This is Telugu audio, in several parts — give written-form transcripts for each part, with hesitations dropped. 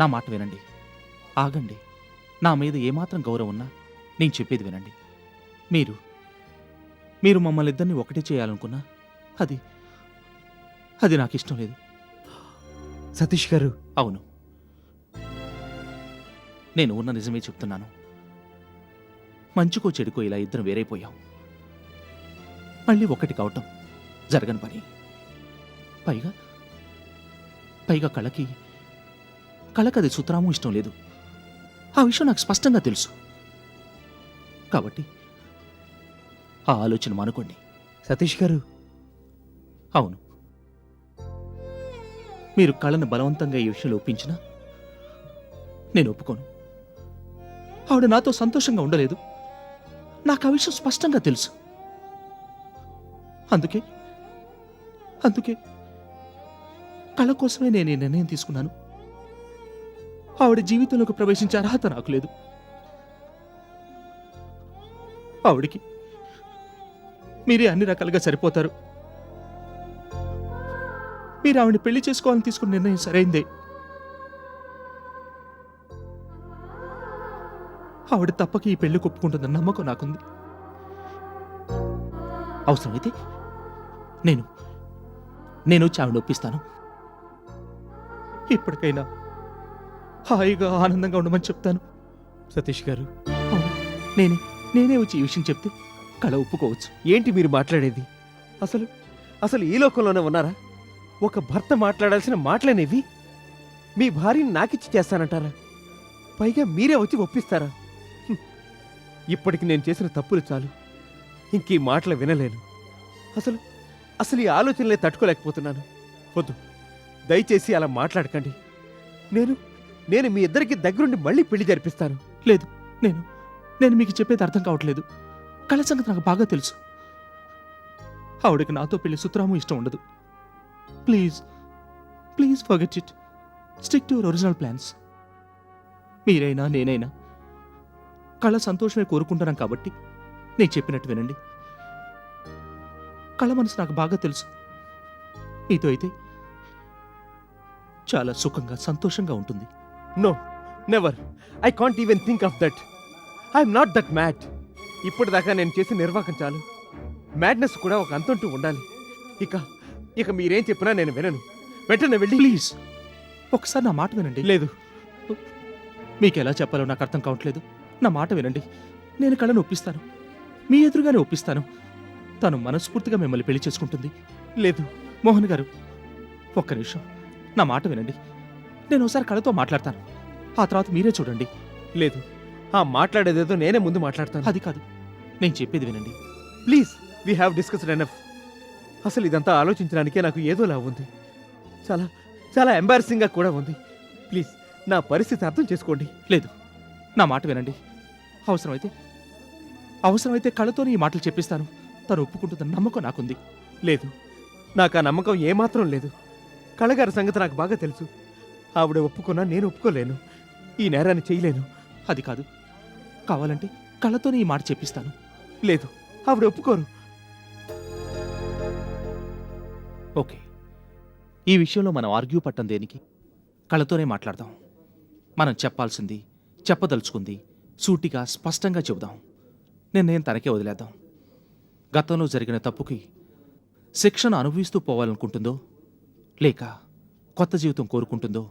నా మాట వినండి. ఆగండి. నా మీద ఏమాత్రం గౌరవం ఉన్నా నేను చెప్పేది వినండి. మీరు మీరు మమ్మల్ని ఇద్దరిని ఒకటే చేయాలనుకున్నా అది అది నాకు ఇష్టం లేదు. సతీష్ గారు, అవును, నేను ఉన్న నిజమే చెప్తున్నాను. మంచుకో చెడుకో ఇలా ఇద్దరం వేరైపోయాం. మళ్ళీ ఒకటి కావటం జరగని పని. పైగా పైగా కళకది సుతరాము ఇష్టం లేదు. ఆ విషయం నాకు స్పష్టంగా తెలుసు. కాబట్టి ఆ ఆలోచన మానుకోండి. సతీష్ గారు, అవును, మీరు కళను బలవంతంగా ఈ విషయంలో ఒప్పించినా నేను ఒప్పుకోను. ఆవిడ నాతో సంతోషంగా ఉండలేదు. నాకు ఆ విషయం స్పష్టంగా తెలుసు. అందుకే కళ కోసమే నేను ఈ నిర్ణయం తీసుకున్నాను. ఆవిడ జీవితంలోకి ప్రవేశించే అర్హత నాకు లేదు. ఆవిడికి మీరే అన్ని రకాలుగా సరిపోతారు. మీరు ఆవిడని పెళ్లి చేసుకోవాలని తీసుకున్న నిర్ణయం సరైందే. ఆవిడ తప్పక ఈ పెళ్లి ఒప్పుకుంటుందన్న నమ్మకం నాకుంది. అవసరమైతే నేను వచ్చి ఆవిడ ఒప్పిస్తాను. ఇప్పటికైనా హాయిగా ఆనందంగా ఉండమని చెప్తాను. సతీష్ గారు, అవును, నేనే వచ్చి ఈ విషయం చెప్తే కళ ఒప్పుకోవచ్చు. ఏంటి మీరు మాట్లాడేది? అసలు ఈ లోకంలోనే ఉన్నారా? ఒక భర్త మాట్లాడాల్సిన మాటలనేవి మీ భార్యని నాకిచ్చి చేస్తానంటారా? పైగా మీరే వచ్చి ఒప్పిస్తారా? హ్మ్. ఇప్పటికి నేను చేసిన తప్పులు చాలు. ఇంకీ మాటలు వినలేను. అసలు ఈ ఆలోచనలే తట్టుకోలేకపోతున్నాను. వద్దు, దయచేసి అలా మాట్లాడకండి. నేను మీ ఇద్దరికి దగ్గరుండి మళ్ళీ పెళ్లి జరిపిస్తాను. లేదు, నేను మీకు చెప్పేది అర్థం కావట్లేదు. కళ సంగతి నాకు బాగా తెలుసు. ఆవిడకి నాతో పెళ్లి సుతరాము ఇష్టం ఉండదు. Please forget it. Stick to your original plans. మీరైనా నేనైనా కళ సంతోషమే కోరుకుంటున్నాం కాబట్టి నేను చెప్పినట్టు వినండి. కళ మనసు నాకు బాగా తెలుసు. మీతో అయితే చాలా సుఖంగా సంతోషంగా ఉంటుంది. No, never. I can't even think of that. I'm not that mad. ఇప్పటిదాకా నేను చేసిన నిర్వాహకం చాలు. మ్యాడ్నెస్ కూడా ఒక అంతంటూ ఉండాలి. ఇక మీరేం చెప్పినా నేను వినను. వెంటనే వెళ్ళి. ప్లీజ్ ఒకసారి నా మాట వినండి. లేదు, మీకు ఎలా చెప్పాలో నాకు అర్థం కావట్లేదు. నా మాట వినండి. నేను కళను ఒప్పిస్తాను. మీ ఎదురుగానే ఒప్పిస్తాను. తను మనస్ఫూర్తిగా మిమ్మల్ని పెళ్లి చేసుకుంటుంది. లేదు. మోహన్ గారు, ఒక్క నిమిషం నా మాట వినండి. నేను ఒకసారి కళతో మాట్లాడతాను. ఆ తర్వాత మీరే చూడండి. లేదు, ఆ మాట్లాడేదేదో నేనే ముందు మాట్లాడతాను. అది కాదు, నేను చెప్పేది వినండి. Please, we have discussed enough. అసలు ఇదంతా ఆలోచించడానికే నాకు ఏదోలా ఉంది. చాలా చాలా ఎంబారసింగ్గా కూడా ఉంది. ప్లీజ్, నా పరిస్థితి అర్థం చేసుకోండి. లేదు, నా మాట వినండి. అవసరమైతే కళతోనే ఈ మాటలు చెప్పిస్తాను. తను ఒప్పుకుంటుందని నమ్మకం నాకుంది. లేదు, నాకు ఆ నమ్మకం ఏమాత్రం లేదు. కళగారి సంగతి నాకు బాగా తెలుసు. ఆవిడ ఒప్పుకున్నా నేను ఒప్పుకోలేను. ఈ నేరాన్ని చేయలేను. అది కాదు, కావాలంటే కళతోనే ఈ మాట చెప్పిస్తాను. లేదు, ఆవిడ ఒప్పుకోరు. ఓకే, ఈ విషయంలో మనం ఆర్గ్యూ పట్టం దేనికి? కళతోనే మాట్లాడదాం. మనం చెప్పాల్సింది, చెప్పదలుచుకుంది సూటిగా స్పష్టంగా చెబుదాం. నిర్ణయం తనకే వదిలేద్దాం. గతంలో జరిగిన తప్పుకి శిక్షను అనుభవిస్తూ పోవాలనుకుంటుందో లేక కొత్త జీవితం కోరుకుంటుందో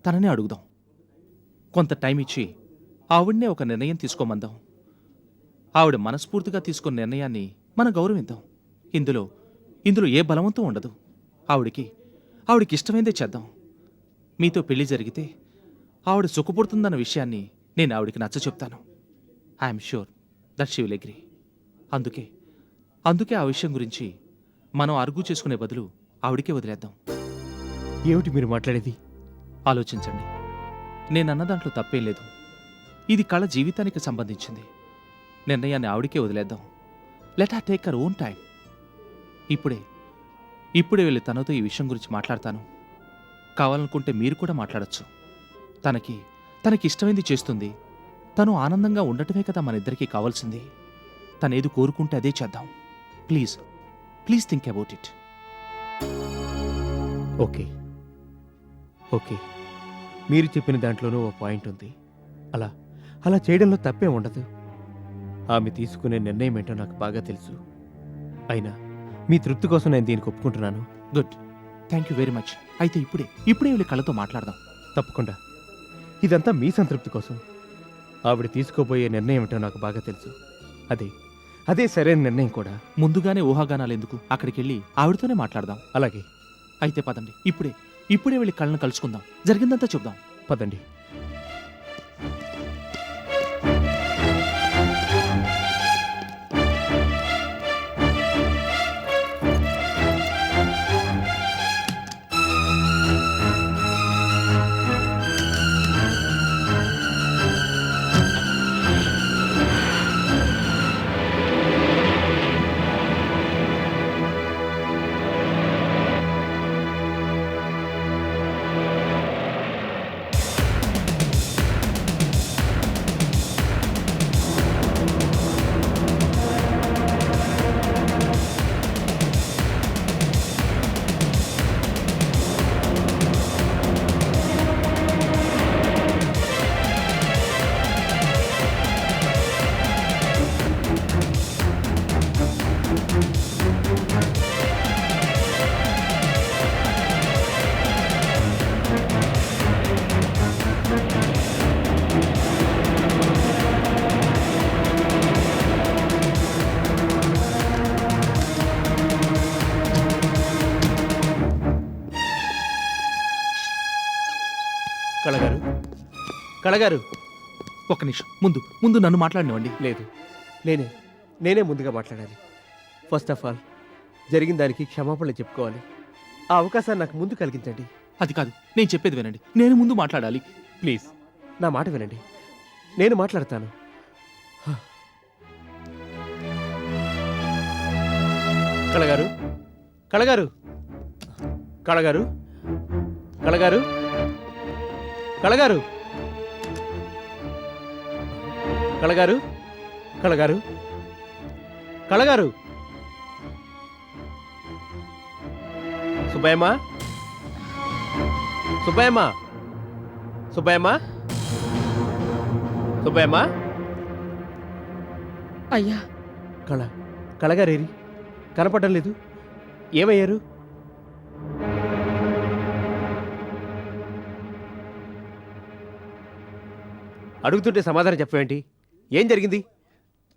తననే అడుగుదాం. కొంత టైం ఇచ్చి ఆవిడనే ఒక నిర్ణయం తీసుకోమందాం. ఆవిడ మనస్ఫూర్తిగా తీసుకున్న నిర్ణయాన్ని మనం గౌరవిద్దాం. ఇందులో ఏ బలవంతం ఉండదు. ఆవిడికి ఇష్టమైందే చేద్దాం. మీతో పెళ్లి జరిగితే ఆవిడ సుఖపడుతుందన్న విషయాన్ని నేను ఆవిడికి నచ్చ చెప్తాను. I'm sure that she will agree. అందుకే ఆ విషయం గురించి మనం ఆర్గ్యూ చేసుకునే బదులు ఆవిడికే వదిలేద్దాం. ఏమిటి మీరు మాట్లాడేది? ఆలోచించండి. నేనన్న దాంట్లో తప్పేం లేదు. ఇది కళ జీవితానికి సంబంధించింది. నిర్ణయాన్ని ఆవిడికే వదిలేద్దాం. Let her take her own time. ఇప్పుడే వెళ్ళి తనతో ఈ విషయం గురించి మాట్లాడతాను. కావాలనుకుంటే మీరు కూడా మాట్లాడచ్చు. తనకి ఇష్టమైంది చేస్తుంది. తను ఆనందంగా ఉండటమే కదా మన ఇద్దరికీ కావాల్సింది. తనేది కోరుకుంటే అదే చేద్దాం. Please think about it. Okay, మీరు చెప్పిన దాంట్లోనూ ఓ పాయింట్ ఉంది. అలా అలా చేయడంలో తప్పే ఉండదు. ఆమె తీసుకునే నిర్ణయం ఏంటో నాకు బాగా తెలుసు. అయినా మీ తృప్తి కోసం నేను దీనికి ఒప్పుకుంటున్నాను. Good, thank you very much. అయితే ఇప్పుడే వెళ్ళి కళ్ళతో మాట్లాడదాం. తప్పకుండా. ఇదంతా మీ సంతృప్తి కోసం. ఆవిడ తీసుకోబోయే నిర్ణయం ఏంటో నాకు బాగా తెలుసు. అదే సరైన నిర్ణయం కూడా. ముందుగానే ఊహాగానాలు ఎందుకు? అక్కడికి వెళ్ళి ఆవిడతోనే మాట్లాడదాం. అలాగే, అయితే పదండి, ఇప్పుడే వెళ్ళి కళ్ళను కలుసుకుందాం, జరిగిందంతా చెప్దాం. పదండి. కళగారు, ఒక్క నిమిషం, ముందు నన్ను మాట్లాడినివ్వండి. లేదు, నేనే ముందుగా మాట్లాడాలి. ఫస్ట్ ఆఫ్ ఆల్ జరిగిన దానికి క్షమాపణలు చెప్పుకోవాలి. ఆ అవకాశాన్ని నాకు ముందు కలిగించండి. అది కాదు, నేను చెప్పేది వినండి. నేను ముందు మాట్లాడాలి. ప్లీజ్ నా మాట వినండి, నేను మాట్లాడతాను. కళగారు, కళగారు, కళగారు, కళగారు, కళగారు, కళగారు, కళగారు, కళగారు, సుబ్బయ్యమ్మ, సుబ్బయ్యమ్మ, సుబ్బయ్యమ్మ, సుబ్బయ్యమ్మ. అయ్యా, కళగారేరి కనపడడం లేదు. ఏమయ్యారు? అడుగుతుంటే సమాధానం చెప్పవేంటి? ఏం జరిగింది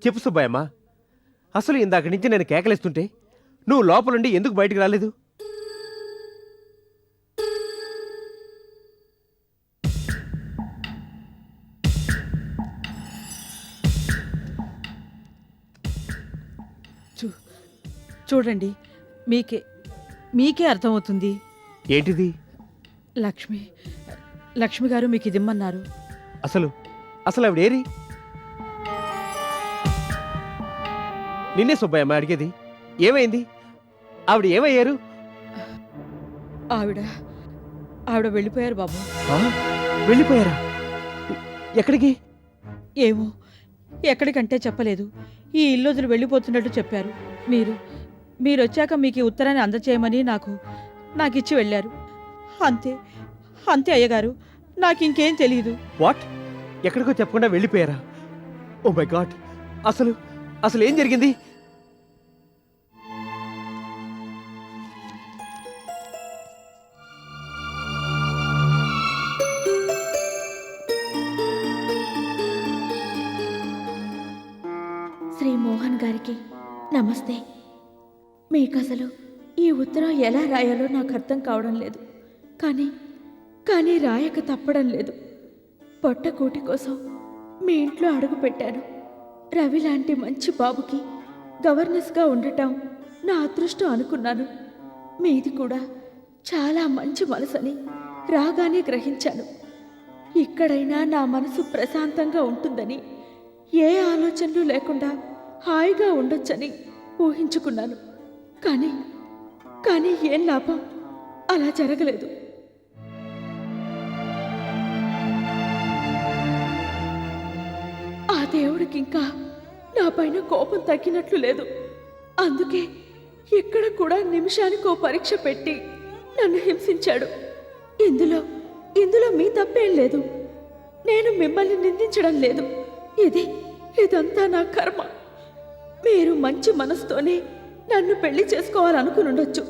చెప్పు సుబ్బయ్యమ్మ. అసలు ఇందాక నుంచి నేను కేకలేస్తుంటే నువ్వు లోపలుండి ఎందుకు బయటికి రాలేదు? చూడండి, మీకే అర్థమవుతుంది. ఏంటిది? లక్ష్మి గారు మీకు ఇది ఇమ్మన్నారు. అసలు ఆవిడేరి? నిన్నే సుబ్బయ్యమ్మ అడిగేది. ఏమైంది? ఆవిడ ఏమయ్యారు? ఆవిడ వెళ్ళిపోయారు బాబు. వెళ్ళిపోయారా? ఎక్కడికి? ఏమో, ఎక్కడికంటే చెప్పలేదు. ఈ ఇల్లు వదిలి వెళ్ళిపోతున్నట్టు చెప్పారు. మీరు వచ్చాక మీకు ఈ ఉత్తరాన్ని అందచేయమని నాకు ఇచ్చి వెళ్ళారు. అంతే అయ్యగారు, నాకు ఇంకేం తెలియదు. వాట్? ఎక్కడికో చెప్పకుండా వెళ్ళిపోయారా? ఓ మై గాడ్, అసలు ఏం జరిగింది? శ్రీ మోహన్ గారికి నమస్తే. మీకసలు ఈ ఉత్తరం ఎలా రాయాలో నాకు అర్థం కావడం లేదు. కానీ రాయక తప్పడం లేదు. పొట్టకూటి కోసం మీ ఇంట్లో అడుగు పెట్టాను. రవి లాంటి మంచి బాబుకి గవర్నెస్గా ఉండటం నా అదృష్టం అనుకున్నాను. మీది కూడా చాలా మంచి మనసని రాగానే గ్రహించాను. ఇక్కడైనా నా మనసు ప్రశాంతంగా ఉంటుందని, ఏ ఆలోచనలు లేకుండా హాయిగా ఉండొచ్చని ఊహించుకున్నాను. కానీ ఏం లాభం, అలా జరగలేదు. ఆ దేవుడికి ఇంకా నా పైన కోపం తగ్గినట్లు లేదు. అందుకే ఇక్కడ కూడా నిమిషానికో పరీక్ష పెట్టి నన్ను హింసించాడు. ఇందులో మీ తప్పేం లేదు. నేను మిమ్మల్ని నిందించడం లేదు. ఇదంతా నా కర్మ. మీరు మంచి మనసుతోనే నన్ను పెళ్లి చేసుకోవాలనుకునుండొచ్చు.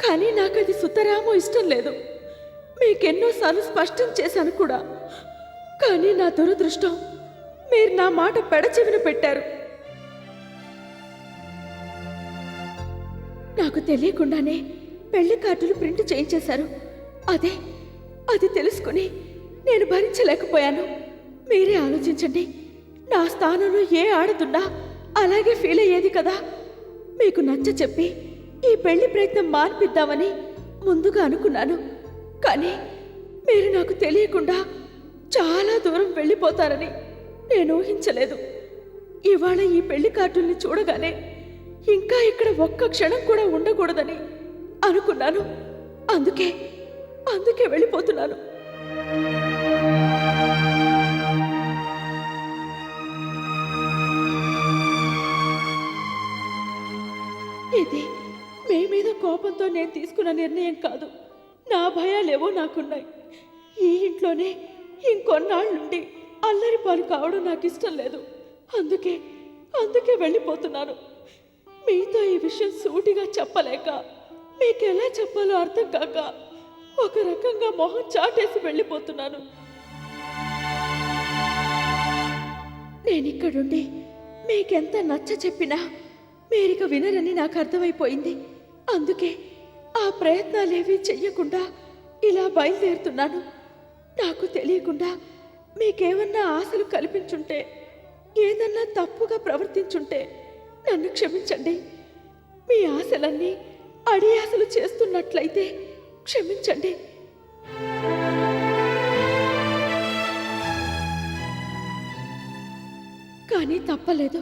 కానీ నాకు అది సుతరామో ఇష్టం లేదు. మీకెన్నోసార్లు స్పష్టం చేశాను కూడా. కానీ నా దురదృష్టం, మీరు నా మాట పెడచెవిన పెట్టారు. నాకు తెలియకుండానే పెళ్లి కార్డులు ప్రింట్ చేయించేశారు. అది తెలుసుకుని నేను భరించలేకపోయాను. మీరే ఆలోచించండి. నా స్థానంలో ఏ ఆడదున్నా అలాగే ఫీల్ అయ్యేది కదా. మీకు నచ్చ చెప్పి ఈ పెళ్లి ప్రయత్నం మాన్పిద్దామని ముందుగా అనుకున్నాను. కానీ మీరు నాకు తెలియకుండా చాలా దూరం వెళ్ళిపోతారని నేను ఊహించలేదు. ఇవాళ ఈ పెళ్లి కార్డుల్ని చూడగానే ఇంకా ఇక్కడ ఒక్క క్షణం కూడా ఉండకూడదని అనుకున్నాను. అందుకే వెళ్ళిపోతున్నాను. ఇది మీ మీద కోపంతో నేను తీసుకున్న నిర్ణయం కాదు. నా భయాలేవో నాకున్నాయి. ఈ ఇంట్లోనే ఇంకొన్నాళ్ళుండి అల్లరి పాలు కావడం నాకు ఇష్టం లేదు. అందుకే వెళ్ళిపోతున్నాను. మీతో ఈ విషయం సూటిగా చెప్పలేక, మీకెలా చెప్పాలో అర్థం కాక ఒక రకంగా మొహం చాటేసి వెళ్ళిపోతున్నాను. నేనిక్కడుండి మీకెంత నచ్చ చెప్పినా మీరిక వినరని నాకు అర్థమైపోయింది. అందుకే ఆ ప్రయత్నాలేవీ చెయ్యకుండా ఇలా బయలుదేరుతున్నాను. నాకు తెలియకుండా మీకేమన్నా ఆశలు కల్పించుంటే, ఏదన్నా తప్పుగా ప్రవర్తించుంటే నన్ను క్షమించండి. మీ ఆశలన్నీ అడి ఆశలు చేస్తున్నట్లయితే క్షమించండి. కానీ తప్పలేదు.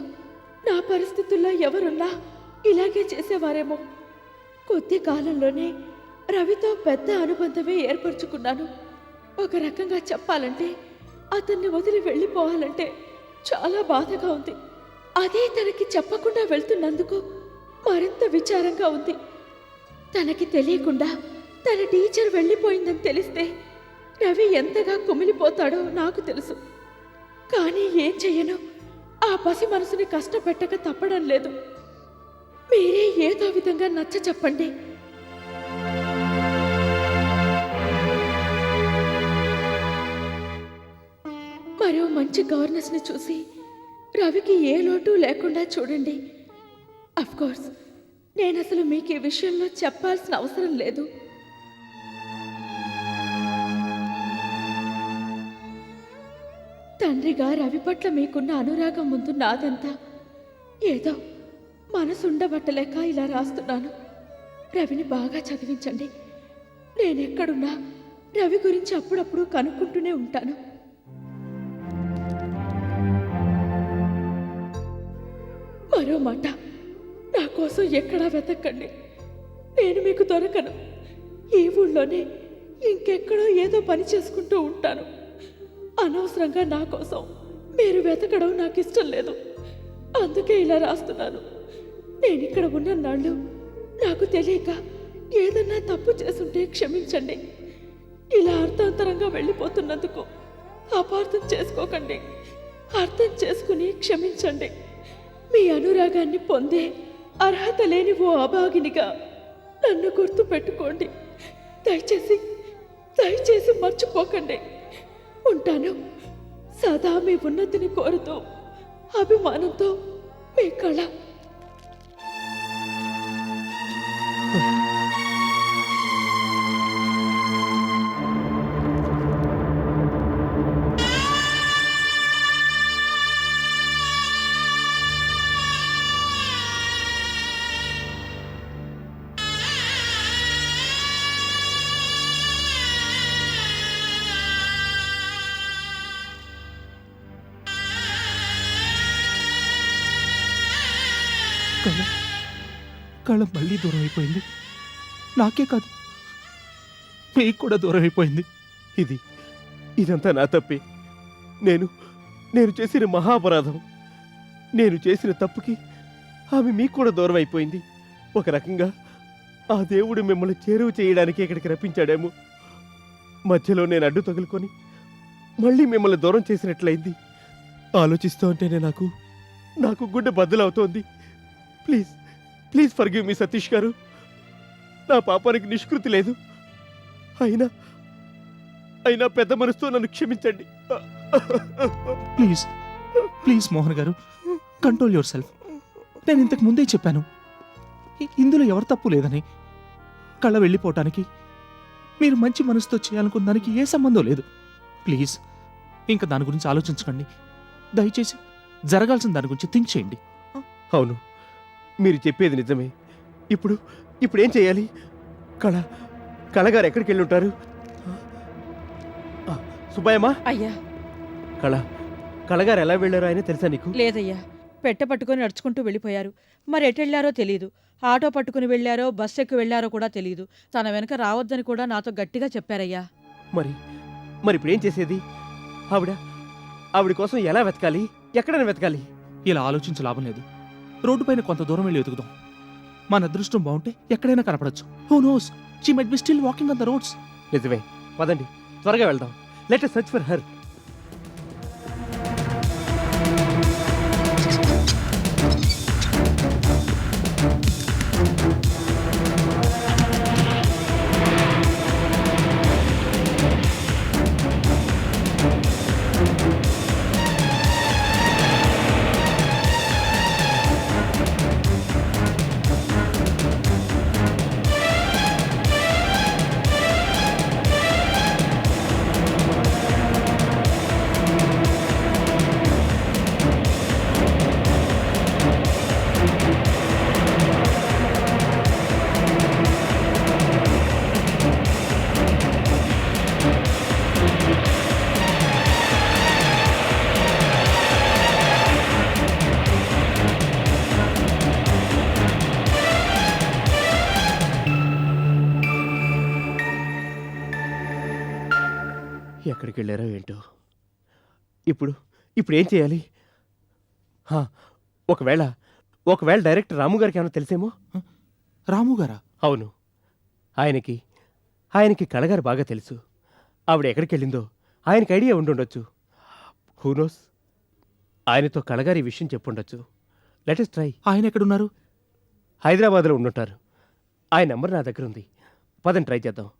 నా పరిస్థితుల్లో ఎవరున్నా ఇలాగే చేసేవారేమో. కొద్ది కాలంలోనే రవితో పెద్ద అనుబంధమే ఏర్పరచుకున్నాను. ఒక రకంగా చెప్పాలంటే అతన్ని వదిలి వెళ్ళిపోవాలంటే చాలా బాధగా ఉంది. అదే తనకి చెప్పకుండా వెళ్తున్నందుకు మరింత విచారంగా ఉంది. తనకి తెలియకుండా తన టీచర్ వెళ్ళిపోయిందని తెలిస్తే రవి ఎంతగా కుమిలిపోతాడో నాకు తెలుసు. కానీ ఏం చెయ్యను, ఆ పసి మనసుని కష్టపెట్టక తప్పడం లేదు. మీరే ఏదో విధంగా నచ్చ చెప్పండి. మరో మంచి గవర్నెన్స్ని చూసి రవికి ఏ లోటు లేకుండా చూడండి. అఫ్కోర్స్ నేను అసలు మీకు ఈ విషయంలో చెప్పాల్సిన అవసరం లేదు. తండ్రిగా రవి పట్ల మీకున్న అనురాగం ముందు నాదంతా ఏదో మనసుండబట్టలేక ఇలా రాస్తున్నాను. రవిని బాగా చదివించండి. నేనెక్కడున్నా రవి గురించి అప్పుడప్పుడు కనుక్కుంటూనే ఉంటాను. మరో మాట, నా కోసం ఎక్కడా వెతకండి. నేను మీకు దొరకను. ఈ ఊళ్ళోనే ఇంకెక్కడో ఏదో పని చేసుకుంటూ ఉంటాను. అనవసరంగా నా కోసం మీరు వెతకడం నాకు ఇష్టం లేదు. అందుకే ఇలా రాస్తున్నాను. నేను ఇక్కడ ఉన్న నాళ్ళు నాకు తెలియక ఏదన్నా తప్పు చేసుంటే క్షమించండి. ఇలా అర్థాంతరంగా వెళ్ళిపోతున్నందుకు అపార్థం చేసుకోకండి. అర్థం చేసుకుని క్షమించండి. మీ అనురాగాన్ని పొందే అర్హత లేని ఓ అభాగినిగా నన్ను గుర్తు పెట్టుకోండి. దయచేసి మర్చిపోకండి. ఉంటాను. సదా మీ ఉన్నతిని కోరుతూ అభిమానంతో మీ కళ. కళ మళ్ళీ దూరం అయిపోయింది. నాకే కాదు, మీకు కూడా దూరం అయిపోయింది. ఇదంతా నా తప్పే. నేను చేసిన మహాపరాధం. నేను చేసిన తప్పుకి ఆమె మీకు కూడా దూరం అయిపోయింది. ఒక రకంగా ఆ దేవుడు మిమ్మల్ని చేరువ చేయడానికి ఇక్కడికి రప్పించాడేమో. మధ్యలో నేను అడ్డు తగులుకొని మళ్ళీ మిమ్మల్ని దూరం చేసినట్లయింది. ఆలోచిస్తూ ఉంటేనే నాకు గుండె బద్దలవుతోంది. Please please forgive me Satish గారు. నా పాపానికి నిష్కృతి లేదు. అయినా అయినా పెద్ద మనసుతో నన్ను క్షమించండి. ప్లీజ్ ప్లీజ్ మోహన్ గారు, కంట్రోల్ యువర్ సెల్ఫ్. నేను ఇంతకు ముందే చెప్పాను, ఇందులో ఎవరు తప్పు లేదని. కళ్ళ వెళ్ళిపోవటానికి మీరు మంచి మనసుతో చేయాలనుకున్న దానికి ఏ సంబంధం లేదు. ప్లీజ్ ఇంకా దాని గురించి ఆలోచించకండి. దయచేసి జరగాల్సిన దాని గురించి థింక్ చేయండి. అవును, మీరు చెప్పేది నిజమే. ఇప్పుడు ఏం చేయాలి? కళగారు ఎక్కడికి వెళ్ళి ఉంటారు? సుబ్బయ్యమ్మా, అయ్యా కళగారు ఎలా వెళ్ళారో ఆయన తెలుసా నీకు? లేదయ్యా, పెట్టె పట్టుకొని నడుచుకుంటూ వెళ్ళిపోయారు. మరి ఎటెళ్లారో తెలీదు. ఆటో పట్టుకుని వెళ్ళారో బస్సు ఎక్కి వెళ్ళారో కూడా తెలీదు. తన వెనక రావద్దని కూడా నాతో గట్టిగా చెప్పారయ్యా. మరి ఇప్పుడు ఏం చేసేది? ఆవిడ కోసం ఎలా వెతకాలి? ఎక్కడైనా వెతకాలి. ఇలా ఆలోచించే లాభం లేదు. రోడ్డుపైన కొంత దూరం వెళ్ళి వెతుకుదాం. మన అదృష్టం బాగుంటే ఎక్కడైనా కనపడచ్చు. Who knows, she might be still walking on the roads. నిజమే, పదండి త్వరగా వెళ్దాం. Let us search for her. ఎక్కడికి వెళ్ళారో ఏంటో. ఇప్పుడు ఏం చేయాలి? ఒకవేళ డైరెక్టర్ రాము గారికి ఏమైనా తెలిసేమో. రాము గారా? అవును, ఆయనకి కళగారు బాగా తెలుసు. ఆవిడ ఎక్కడికి వెళ్ళిందో ఆయనకి ఐడియా ఉండుండొచ్చు. హూనోస్, ఆయనతో కళగారి ఈ విషయం చెప్పుండొచ్చు. Let us try. ఆయన ఎక్కడున్నారు? హైదరాబాద్లో ఉండుంటారు. ఆయన నెంబర్ నా దగ్గర ఉంది. పదని ట్రై చేద్దాం.